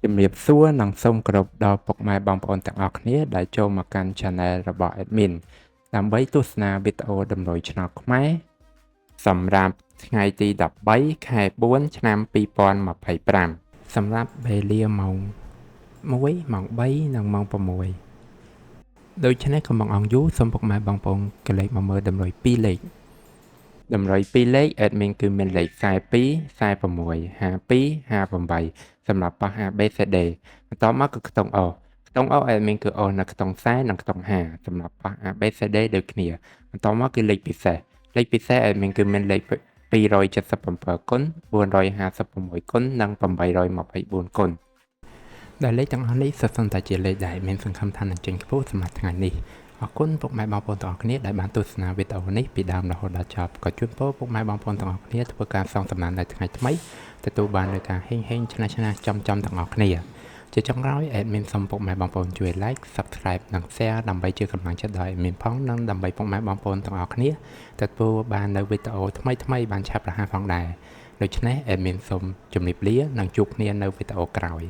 ជំរាបសួរនិងសូមគោរពដល់ពុកម៉ែបងប្អូនទាំងអស់គ្នាដែលចូលមកកាន់ Channel របស់ Admin ដើម្បីទស្សនាវីដេអូតម្រុយឆ្នោតខ្មែរសម្រាប់ថ្ងៃទី13ខែ4ឆ្នាំ2025សម្រាប់វេលាម៉ោង1ម៉ោង3និងម៉ោង6ដូច្នេះកុំបង្អង់យូរសូមពុកម៉ែបងប្អូនកលេចមកមើលតម្រុយ2លេខតម្រុយ2លេខ Admin គឺមានលេខ42 46 52 58សម្រាប់ប៉ះ ABCD បន្ទាប់មកគឺខ្ទង់ O ខ្ទង់ O Admin គឺ O នៅខ្ទង់40និងខ្ទង់50សម្រាប់ប៉ះ ABCD ដូចគ្នាបន្ទាប់មកគឺលេខពិសេសAdmin គឺមានលេខ277គុណ456គុណនិង824គុណដែលលេខទាំងអស់នេះសុទ្ធសឹងតែជាលេខដែលមានសង្ឃឹមថានឹងចេញខ្ពស់សម្រាប់ថ្ងៃនេះអរគុណពុកម៉ែបងប្អូនទាំងអស់គ្នាដែលបានទស្សនាវីដេអូនេះពីដើមរហូតដល់ចប់ក៏ជូនពរពុកម៉ែបងប្អូនទាំងអស់គ្នាធ្វើការសងសំណាននៅថ្ងៃថ្មីទទួលបាននូវការហេងឆ្នះចំទាំងអស់គ្នាជាចុងក្រោយ Admin សូមពុកម៉ែបងប្អូនជួយ Like Subscribe និង Share ដើម្បីជាកម្លាំងចិត្តដល់ Admin ផងនិងដើម្បីពុកម៉ែបងប្អូនទាំងអស់គ្នាទទួលបាននូវវីដេអូថ្មីបានឆាប់រហ័សផងដែរដូច្នេះ Admin សូមជម្រាបលានិងជួបគ្នានៅវីដេអូក្រោយ